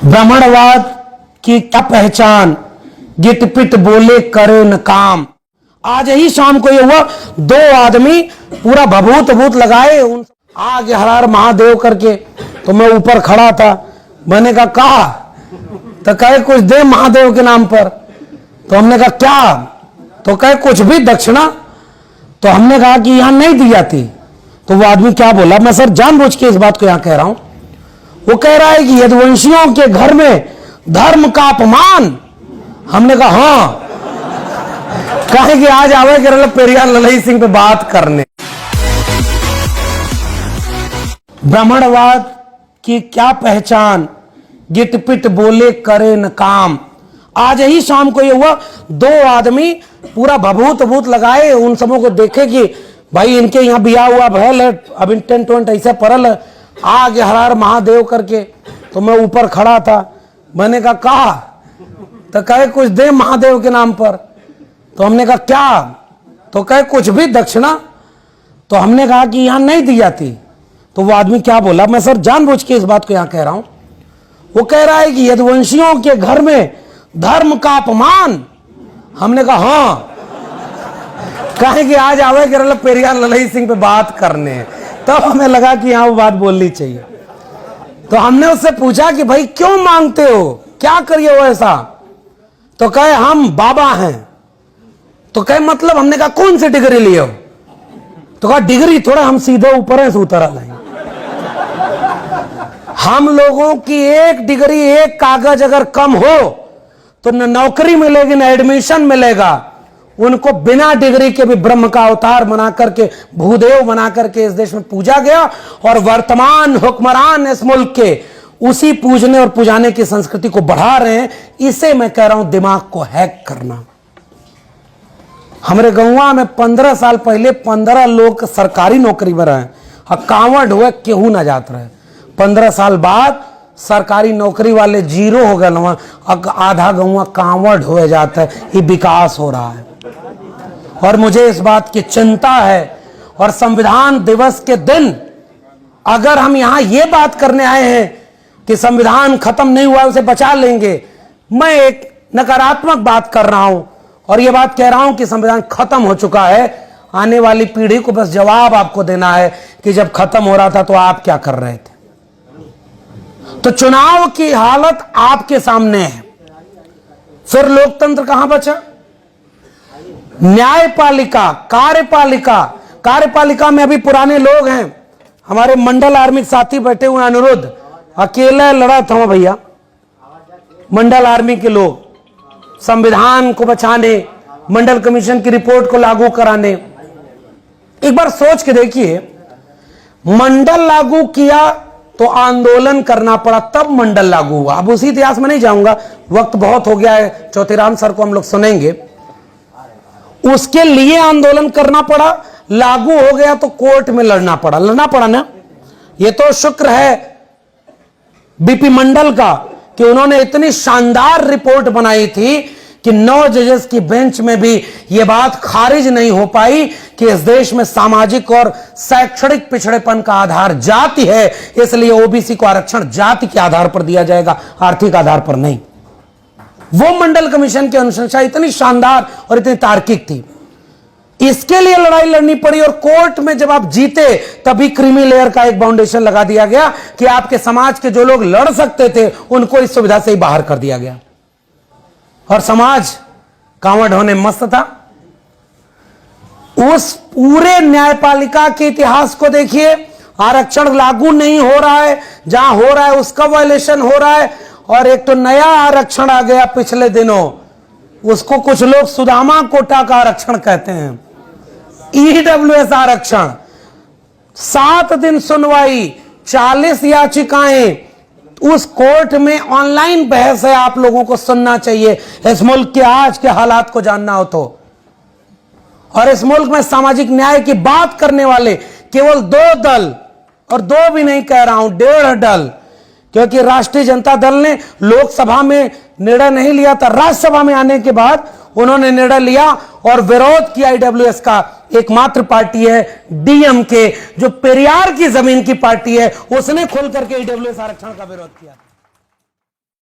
ब्राह्मणवाद की क्या पहचान, गिट पिट बोले करे न काम। आज ही शाम को ये हुआ, दो आदमी पूरा भभूत भूत लगाए उन आगे हरार महादेव करके, तो मैं ऊपर खड़ा था। मैंने कहा तो कहे कुछ दे महादेव के नाम पर। तो हमने कहा क्या? तो कहे कुछ भी दक्षिणा। तो हमने कहा कि यहां नहीं दी जाती। तो वो आदमी क्या बोला, मैं सर जानबूझ के इस बात को यहां कह रहा हूं। वो कह रहा है कि यदुवंशियों के घर में धर्म का अपमान। हमने कहा हाँ, कहे कि आज आवे केरल पेरियार ललई सिंह पे बात करने। ब्राह्मणवाद की क्या पहचान, गिट पिट बोले करे न काम। आज ही शाम को ये हुआ, दो आदमी पूरा भभूत भूत लगाए उन सबों को देखे कि भाई इनके यहाँ बिया हुआ भैल है, अब इन टेंट वेंट ऐसे परल है, आगे हरार महादेव करके। तो मैं ऊपर खड़ा था। मैंने कहा तो कहे कुछ दे महादेव के नाम पर। तो हमने कहा क्या? तो कहे कुछ भी दक्षिणा। तो हमने कहा कि यहां नहीं दी जाती। तो वो आदमी क्या बोला, मैं सर जानबूझ के इस बात को यहां कह रहा हूं। वो कह रहा है कि यदुवंशियों के घर में धर्म का अपमान। हमने कहा हाँ, कहे कि आज आवे केरल पेरियार ललई सिंह पे बात करने। तब तो हमें लगा कि यहां वो बात बोलनी चाहिए। तो हमने उससे पूछा कि भाई क्यों मांगते हो, क्या करिए वो ऐसा? तो कहे हम बाबा हैं। तो कहे मतलब? हमने कहा कौन सी डिग्री लिए हो? तो कहा डिग्री थोड़ा, हम सीधे ऊपर से उतर आए। हम लोगों की एक डिग्री, एक कागज अगर कम हो तो न नौकरी मिलेगी न एडमिशन मिलेगा। उनको बिना डिग्री के भी ब्रह्म का अवतार बना करके, भूदेव बना करके इस देश में पूजा गया। और वर्तमान हुक्मरान इस मुल्क के उसी पूजने और पुजाने की संस्कृति को बढ़ा रहे हैं। इसे मैं कह रहा हूं दिमाग को हैक करना। हमारे गौवा में 15 साल पहले 15 लोग सरकारी नौकरी में रहे, कांवड़ हुए केहू ना जात रहे। 15 साल बाद सरकारी नौकरी वाले जीरो हो गए, आधा गौवा कांवड़ हुए जाता है। ये विकास हो रहा है और मुझे इस बात की चिंता है। और संविधान दिवस के दिन अगर हम यहां ये बात करने आए हैं कि संविधान खत्म नहीं हुआ, उसे बचा लेंगे, मैं एक नकारात्मक बात कर रहा हूं और यह बात कह रहा हूं कि संविधान खत्म हो चुका है। आने वाली पीढ़ी को बस जवाब आपको देना है कि जब खत्म हो रहा था तो आप क्या कर रहे थे। तो चुनाव की हालत आपके सामने है, फिर लोकतंत्र कहां बचा? न्यायपालिका, कार्यपालिका में अभी पुराने लोग हैं। हमारे मंडल आर्मी साथी बैठे हुए, अनुरुद्ध अकेला लड़ा था भैया। मंडल आर्मी के लोग संविधान को बचाने, मंडल कमीशन की रिपोर्ट को लागू कराने। एक बार सोच के देखिए, मंडल लागू किया तो आंदोलन करना पड़ा, तब मंडल लागू हुआ। अब उसी इतिहास में नहीं जाऊंगा, वक्त बहुत हो गया है। चौथीराम सर को हम लोग सुनेंगे। उसके लिए आंदोलन करना पड़ा, लागू हो गया तो कोर्ट में लड़ना पड़ा ना। ये तो शुक्र है बीपी मंडल का कि उन्होंने इतनी शानदार रिपोर्ट बनाई थी कि 9 जजेस की बेंच में भी यह बात खारिज नहीं हो पाई कि इस देश में सामाजिक और शैक्षणिक पिछड़ेपन का आधार जाति है, इसलिए ओबीसी को आरक्षण जाति के आधार पर दिया जाएगा, आर्थिक आधार पर नहीं। वो मंडल कमीशन की अनुशंसा इतनी शानदार और इतनी तार्किक थी। इसके लिए लड़ाई लड़नी पड़ी और कोर्ट में जब आप जीते तभी क्रीमी लेयर का एक फाउंडेशन लगा दिया गया कि आपके समाज के जो लोग लड़ सकते थे उनको इस सुविधा से ही बाहर कर दिया गया। और समाज कांवड़ होने मस्त था। उस पूरे न्यायपालिका के इतिहास को देखिए, आरक्षण लागू नहीं हो रहा है, जहां हो रहा है उसका वायलेशन हो रहा है। और एक तो नया आरक्षण आ गया पिछले दिनों, उसको कुछ लोग सुदामा कोटा का आरक्षण कहते हैं, ईडब्ल्यूएस आरक्षण। 7 दिन सुनवाई, 40 याचिकाएं। उस कोर्ट में ऑनलाइन बहस है, आप लोगों को सुनना चाहिए इस मुल्क के आज के हालात को जानना हो तो। और इस मुल्क में सामाजिक न्याय की बात करने वाले केवल 2 दल, और 2 भी नहीं कह रहा हूं, 1.5 दल, क्योंकि राष्ट्रीय जनता दल ने लोकसभा में निर्णय नहीं लिया था, राज्यसभा में आने के बाद उन्होंने निर्णय लिया और विरोध किया ईडब्ल्यूएस का। एकमात्र पार्टी है डीएमके, जो पेरियार की जमीन की पार्टी है, उसने खुल करके ईडब्ल्यूएस आरक्षण का विरोध किया।